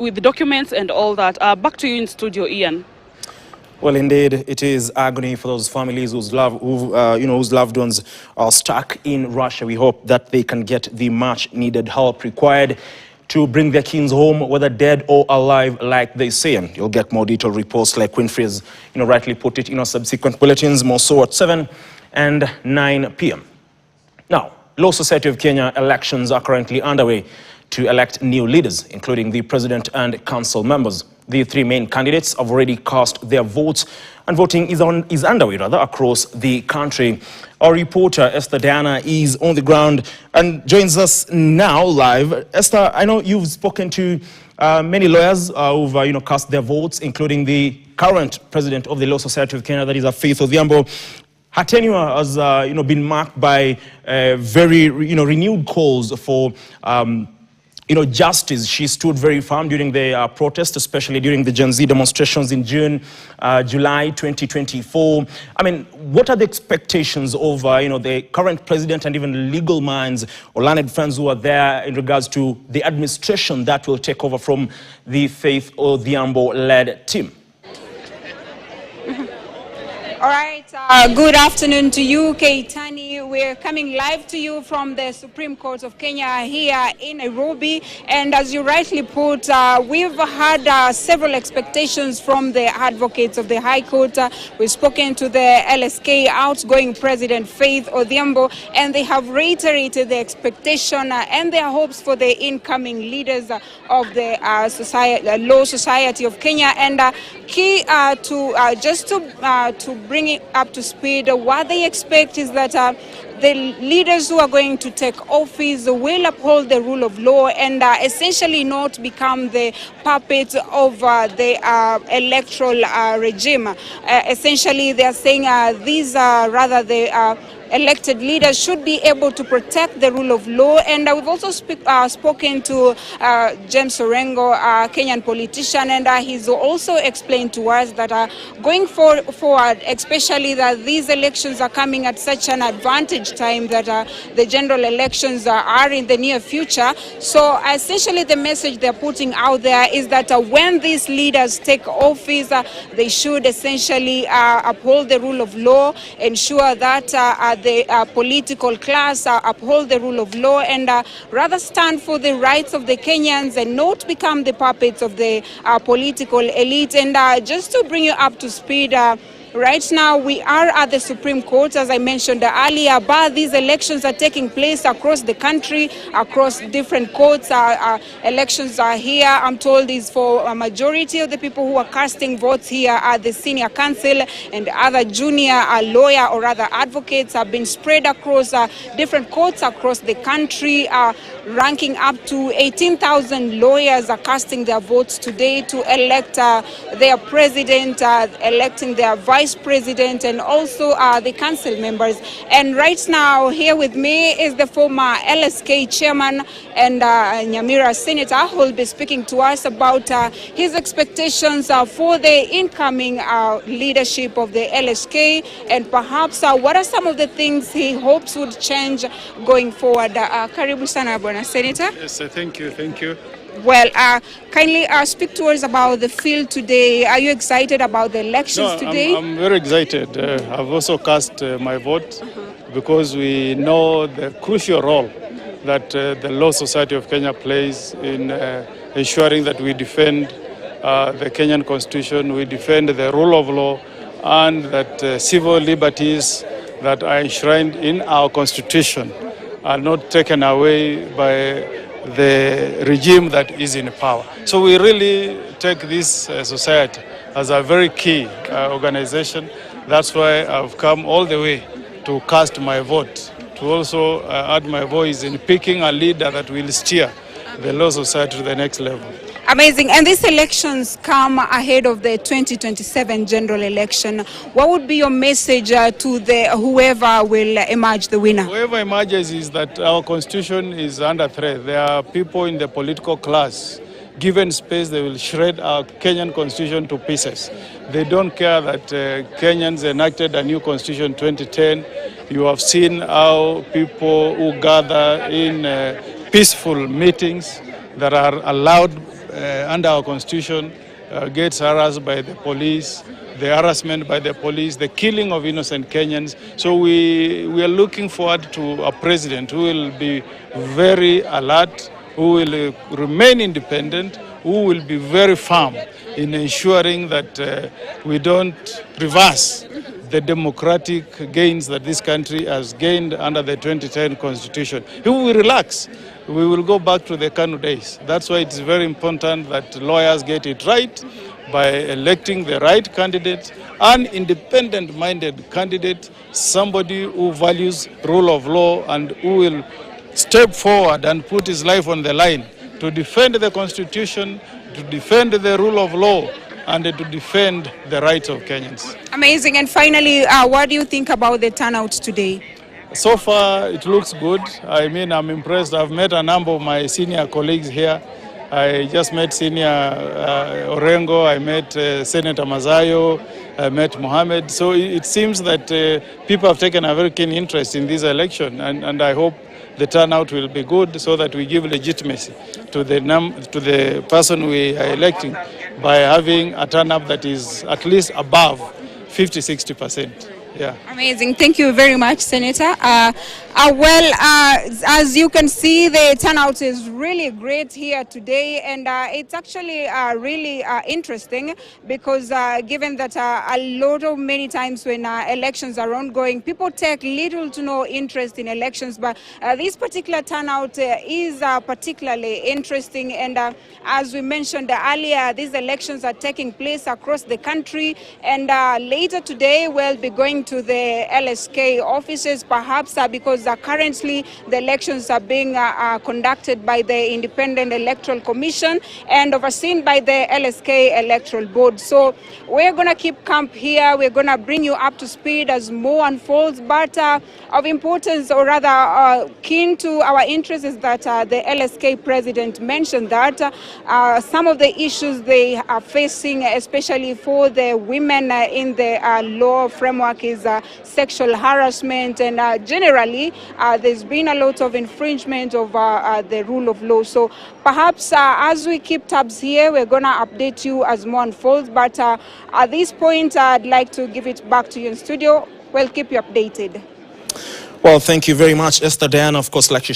with the documents and all that. Back to you in studio, Ian. Well, indeed, it is agony for those families whose loved ones are stuck in Russia. We hope that they can get the much-needed help required to bring their kins home, whether dead or alive, like they say. And you'll get more detailed reports, like Winfrey's, rightly put it in our subsequent bulletins, more so at 7 and 9 p.m. Now, Law Society of Kenya elections are currently underway to elect new leaders, including the president and council members. The three main candidates have already cast their votes, and voting is underway across the country. Our reporter Esther Diana is on the ground and joins us now live. Esther, I know you've spoken to many lawyers who've cast their votes, including the current president of the Law Society of Kenya, that is Faith Odhiambo. Her tenure has been marked by very renewed calls for justice. She stood very firm during the protest, especially during the Gen Z demonstrations in July 2024. I mean, what are the expectations of the current president and even legal minds or learned friends who are there in regards to the administration that will take over from the Faith Odhiambo-led team? All right, good afternoon to you, Keitani. We're coming live to you from the Supreme Court of Kenya here in Nairobi. And as you rightly put, we've had several expectations from the advocates of the High Court. We've spoken to the LSK outgoing President Faith Odhiambo, and they have reiterated the expectation and their hopes for the incoming leaders of the Law Society of Kenya. And key to bring it up to speed, what they expect is that the leaders who are going to take office will uphold the rule of law and essentially not become the puppets of the electoral regime. Essentially, they are saying these are rather the elected leaders should be able to protect the rule of law. And we've also spoken to James Orengo, a Kenyan politician, and he's also explained to us that going forward, especially that these elections are coming at such an advantage time that the general elections are in the near future. So essentially the message they're putting out there is that when these leaders take office, they should essentially uphold the rule of law, ensure that the political class uphold the rule of law, and rather stand for the rights of the Kenyans and not become the puppets of the political elite. And just to bring you up to speed, right now, we are at the Supreme Court, as I mentioned earlier, but these elections are taking place across the country, across different courts. Elections are here, I'm told, is for a majority of the people who are casting votes here at the senior council, and other junior lawyer or other advocates have been spread across different courts across the country, ranking up to 18,000 lawyers are casting their votes today to elect their president, electing their vice president, and also the council members. And right now, here with me is the former LSK chairman and Nyamira senator, who will be speaking to us about his expectations for the incoming leadership of the LSK, and perhaps what are some of the things he hopes would change going forward. Karibu sana, Bwana Senator. Yes, thank you. Well, kindly speak to us about the field today. Are you excited about the elections today? I'm very excited. I've also cast my vote because we know the crucial role that the Law Society of Kenya plays in ensuring that we defend the Kenyan Constitution, we defend the rule of law, and that civil liberties that are enshrined in our Constitution are not taken away by the regime that is in power. So we really take this society as a very key organization. That's why I've come all the way to cast my vote, to also add my voice in picking a leader that will steer the Law Society to the next level. Amazing. And these elections come ahead of the 2027 general election. What would be your message to whoever will emerge the winner? Whoever emerges is that our constitution is under threat. There are people in the political class, given space, they will shred our Kenyan constitution to pieces. They don't care that Kenyans enacted a new constitution in 2010. You have seen how people who gather in peaceful meetings that are allowed under our constitution gets harassed by the police, the harassment by the police, the killing of innocent Kenyans. So we are looking forward to a president who will be very alert, who will remain independent, who will be very firm in ensuring that we don't reverse the democratic gains that this country has gained under the 2010 constitution. If we relax, we will go back to the Kanu days. That's why it's very important that lawyers get it right by electing the right candidate, an independent-minded candidate, somebody who values rule of law and who will step forward and put his life on the line to defend the constitution, to defend the rule of law, and to defend the rights of Kenyans. Amazing. And finally, what do you think about the turnout today? So far, it looks good. I mean, I'm impressed. I've met a number of my senior colleagues here. I just met Senior Orengo, I met Senator Mazayo, I met Mohammed. So it seems that people have taken a very keen interest in this election, and I hope the turnout will be good so that we give legitimacy to the person we are electing by having a turnout that is at least above 50-60%. Yeah. Amazing. Thank you very much, Senator. As you can see, the turnout is really great here today, and it's actually really interesting because given that many times when elections are ongoing, people take little to no interest in elections, but this particular turnout is particularly interesting. And as we mentioned earlier, these elections are taking place across the country, and later today we'll be going to the LSK offices, perhaps because currently the elections are being conducted by the Independent Electoral Commission and overseen by the LSK Electoral Board. So we're going to keep camp here. We're going to bring you up to speed as more unfolds. But of importance, or rather keen to our interest, is that the LSK president mentioned that some of the issues they are facing, especially for the women in the law framework, is sexual harassment, and generally there's been a lot of infringement of the rule of law. So perhaps as we keep tabs here, we're going to update you as more unfolds. But at this point, I'd like to give it back to you in studio. We'll keep you updated. Well, thank you very much, Esther Diana. Of course, like she